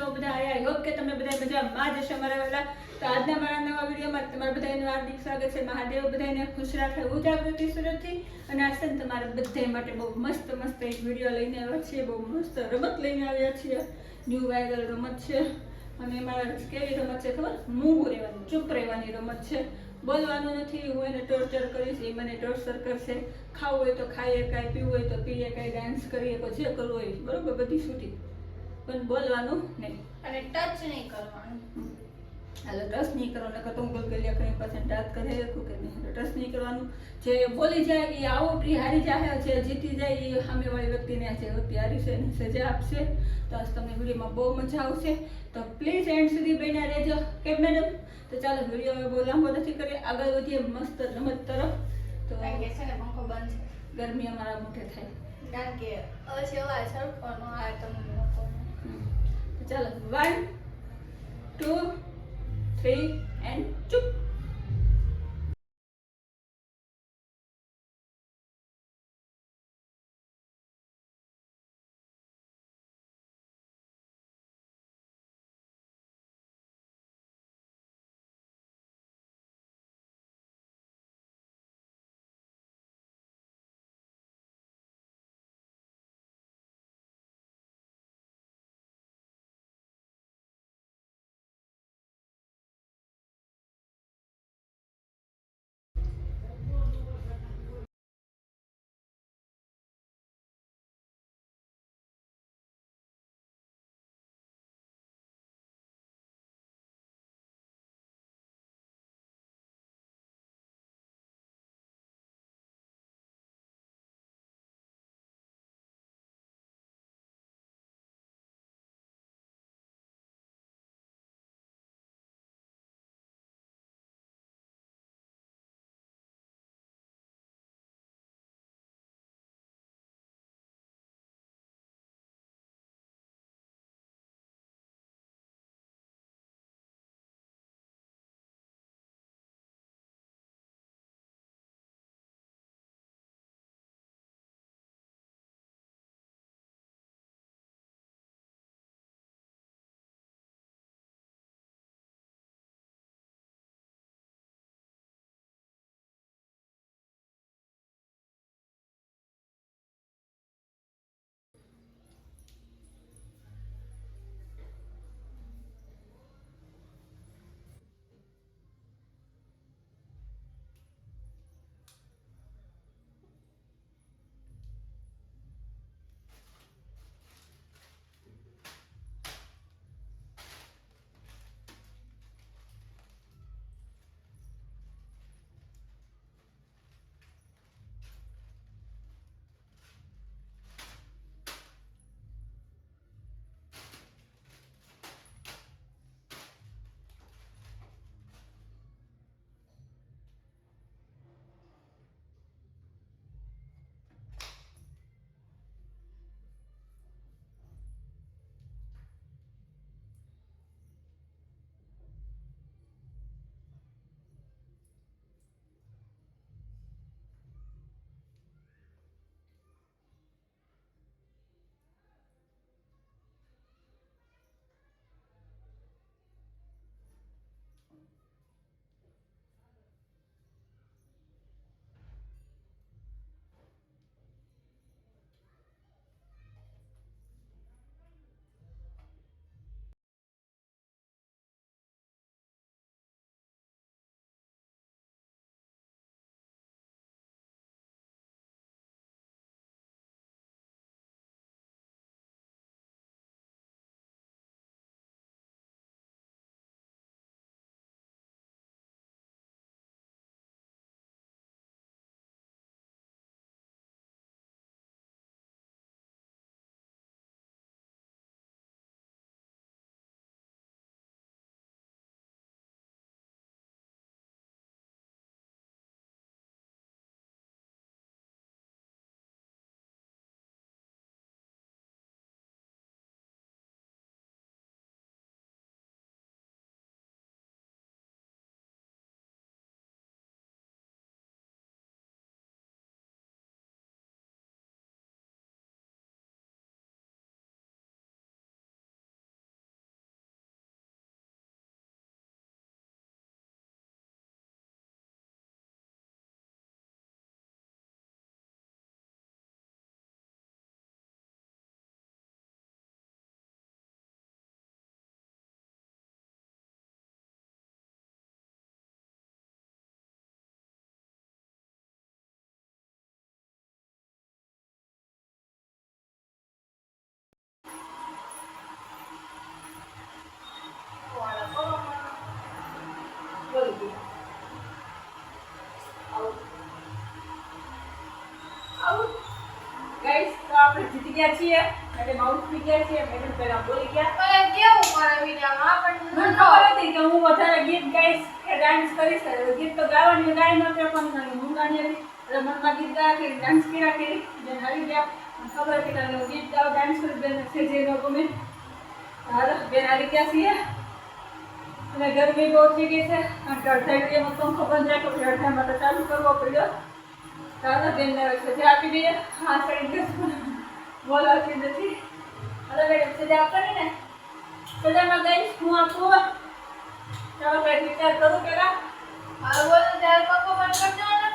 છો બધા? I hope કે તમે બધા મજામાં જ હશો મારા વાલા. તો આજના મારા નવા વિડીયોમાં તમારા બધાનું હાર્દિક સ્વાગત છે. મહાદેવ બધાને ખુશ રાખે હું જાગૃતિ સુરતથી. અને આ છે ને તમારા બધા માટે બહુ મસ્ત મસ્ત એક વિડીયો લઈને આવ્યા છીએ. બહુ મસ્ત રમત લઈને આવ્યા છીએ. ન્યૂ વાયરલ રમત છે. અને એમાં કેવી રમત છે ખબર? મૂંગું રહેવાની, ચૂપ રહેવાની રમત છે. બોલવાનું નથી. હું એને ટોર્ચર કરીશ, એ મને ટોર્ચર કરશે. ખાવું હોય તો ખાઈએ કાંઈ, પીવું હોય તો પીએ કાંઈ, ડાન્સ કરીએ તો જે કરવું હોય બરોબર, બધી છૂટી, પણ બોલવાનું નહીં અને ટચ નહીં કરવાનું. હાલો ટચ નહીં કરવાનું, નકર તો હું ગલગલિયા કંઈ પાછળ દાંત કરે રાખું કે નહીં. ટચ નહીં કરવાનું. જે બોલી જાય એ આઉટ, એ હારી જાય. જે જીતી જાય એ સામેવાળી વ્યક્તિને જે વ્યક્તિ હારી છે એને સજા આપશે. તો આજ તમને વિડીયોમાં બહુ મજા આવશે. તો પ્લીઝ એન્ડ સુધી બન્યા રહેજો કે મેડમ. તો ચાલો વિડીયો હવે બહુ લાંબો નથી કરીએ, આગળ વધીએ મસ્ત રમત તરફ. તો કારણ કે છે ને પંખો બંધ છે. ગરમી અમારા મોઢે થાય. કારણ કે અવાજ સરખો નો આવે તમને લોકોને. તો ચાલો 1 2 3 એન્ડ ચૂપ. બોલી આવું ગાઈસ તો આપણે જીતી ગયા છીએ મેડમ આઉટ થઈ ગયા છીએ મેડમ પહેલા બોલી ગયા પણ કેવું કરે વિડિયોમાં આપણને મને ખબર હતી કે હું વધારે ગીત ગાઈશ કે ડાન્સ કરીશ ગીત તો ગાવાની ગાઈ નહોતી પણ હું ગાની હતી એટલે મનમાં ગીત ગાયા કરી ડાન્સ કર્યા કરી જે હારી ગયા ખબર હતી કે હું ગીત ગાવ ડાન્સ કરી બેન છે જે લોકો મેં હાલ બેન હારી ગયા છીએ અને ગરમી બહુ થઈ ગઈ છે અને અડધા વિડીયોમાં તો ખબર જાય કે અડધામાં તો ચાલુ કરવો પડ્યો ચાલો બેનને સજા આપી દઈએ હા સાઈડ બોલાવતી નથી હવે મેડમ સજા આપવાની ને સજામાં ગઈશ હું આપું ચાલો કંઈક વિચાર કરું પેલા મારું બોલો ત્યારે પપ્પા બંધ કરજો ને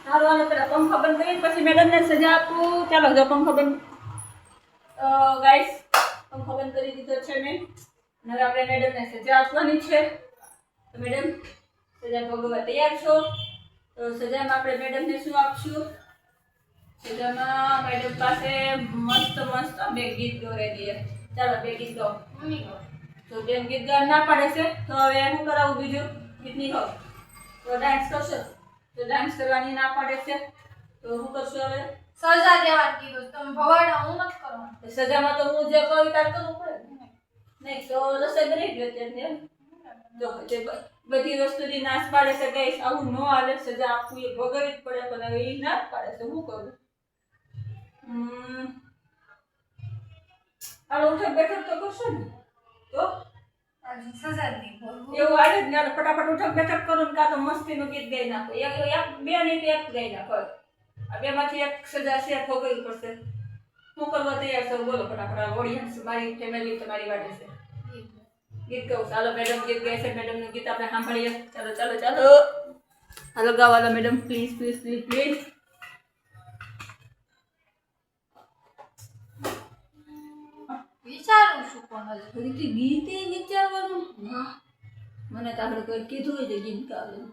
સારું હાલો પેલા પંખો બંધ કરી પછી મેડમને સજા આપું ચાલો જો પંખો બંધ ગાઈસ પંખો બંધ કરી દીધો છે મેં હવે આપણે મેડમને સજા આપવાની છે તો મેડમ સજા ભોગવવા તૈયાર છો તો સજામાં આપણે મેડમને શું આપશું સજામાં મેડમ પાસે મસ્ત મસ્ત બે ગીત દોરાઈ દઈએ ચાલો બે ગીત ગાઓ મમ્મી કહો તો બેન ગીત ગાવા ના પાડે છે તો હવે હું કરાવું બીજું ગીતની હો તો ડાન્સ કરશો તો ડાન્સ કરવાની ના પાડે છે તો હું કરશું હવે સજા દેવાનું કીધું તમે ભવાડા હું નથી કરવાનું તો સજામાં તો હું જે કહું તાર કરવું પડે ને. નહીં તો રસોઈ બની ગયો ત્યારે જો જે બધી વસ્તુની નાશ પાડે છે ગઈશ આવું ન હાલે સજા આપવું એ ભોગવવી જ પડે પણ હવે એ ના જ પાડે છે હું કરું હાલો ઉઠક બેઠક તો કરશો ને તો હજી સજા નહીં બોલવું એવું હાલે જ ને હાલો ફટાફટ ઉઠક બેઠક કરો ને કાં તો મસ્તીનું ગીત ગાઈ નાખો એક બે નહીં તો એક ગાઈ નાખો આ બેમાંથી એક સજા છે ભોગવવી પડશે શું કરવા તૈયાર છો બોલો ફટાફટ ઓડિયન્સ મારી ફેમિલી તમારી વાટે છે ગીત ગાઉં ચાલો મેડમ ગીત ગાય છે મેડમનું ગીત આપણે સાંભળીએ ચાલો ચાલો ચાલો હાલો ગાઓ હાલો madam please please please please વિચારું છું કોણ હજી ફરીથી ગીતે વિચારવાનું વાહ મને તો આપણે કોઈ કીધું હોય તો ગીત ગાવું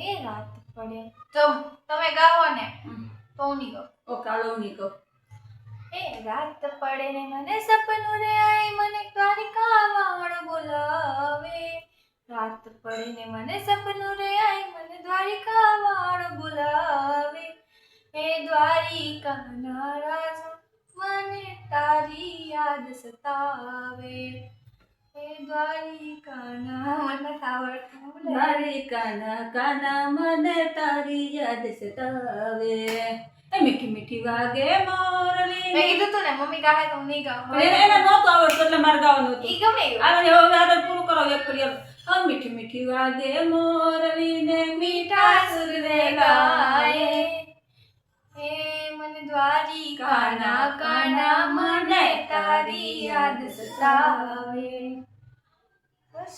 એ રાત પડે તો તમે ગાવો ને તો હું નહીં ગાઉં ઓ કાલો નહીં કહો એ રાત પડે ને મને સપનું રે આય મને દ્વારિકા વાળ બોલાવે રાત પડે ને મને સપનું રે આય મને દ્વારિકા વાળ બોલાવે એ દ્વારિકાના રાજા મને તારી યાદ સતાવે એ દ્વારિકાના મને આવડતું મારી કાના કાના મને તારી યાદ સતાવે એ મીઠી મીઠી વાગે મોરલી મેં કીધું તું ને મમ્મી ગાહે તો હું નહીં ગાઉં એને નહોતું આવડતું એટલે મારે ગાવાનું હતું ઈ ગમે એવું. આગળ હવે આગળ પૂરું કરો એક ફરી હા મીઠી મીઠી વાગે મોરલી ને મીઠા સુર રે ગાય એ મને દ્વારિકાના કાના મને તારી યાદ સતાવે બસ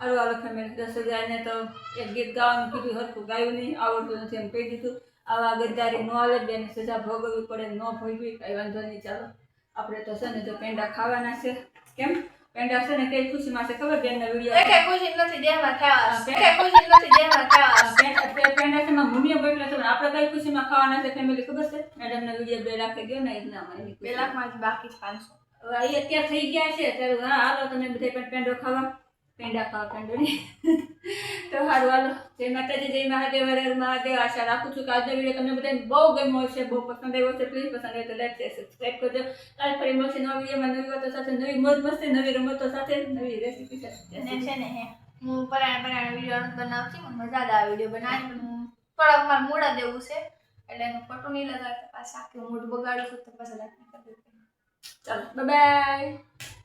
હાલો હાલો ફેમિલી 10,000 તો એક ગીત ગાવાનું કીધું હરખું ગાયું નહીં આવડતું નથી એમ કહી દીધું આવા ગદ્દારી ન હાલે બેન સજા ભોગવવી પડે ન ભોગવી કઈ વાંધો નહીં ચાલો આપણે તો છે ને જો પેંડા ખાવાના છે કેમ પેંડા છે ને કઈ ખુશીમાં છે ખબર બેનના વિડીયો એકે ખુશી નથી દેવા થયા એકે ખુશી નથી દેવા થયા પેંડા છે માં મમ્મીએ બોલ્યા છે આપણે કઈ ખુશીમાં ખાવાના છે ફેમિલી ખબર છે મેડમના વિડીયો 2 લાખ ગયો ને એટલામાં એની 2 લાખમાં બાકી 500 હવે અહીં અત્યારે થઈ ગયા છે ત્યારે હા હાલો તમે બધા પણ પેંડો ખાવા પેંડા ખાવા પેંડો નહીં તો સારું હાલો જય માતાજી જય મહાદેવ હર હર મહાદેવ આશા રાખું છું કે આજનો વિડીયો તમને બધાને બહુ ગમ્યો હશે બહુ પસંદ આવ્યો હશે પ્લીઝ પસંદ આવે તો લાઈક શેર સબસ્ક્રાઈબ કરજો કાલે ફરી મળશે નવા વિડીયોમાં નવી વાતો સાથે નવી મોજ મસ્તી નવી રમતો સાથે નવી રેસીપી સાથે અને છે ને હું પરાણે વિડીયો બનાવતી મને મજા આવે વિડીયો બનાવી પણ હું થોડાક મારે મોડા દેવું છે એટલે એનું પટું નહીં લગાડતા પાછા આખું મોઢું બગાડું છું તો પાછા લાગી ચાલો બાય બાય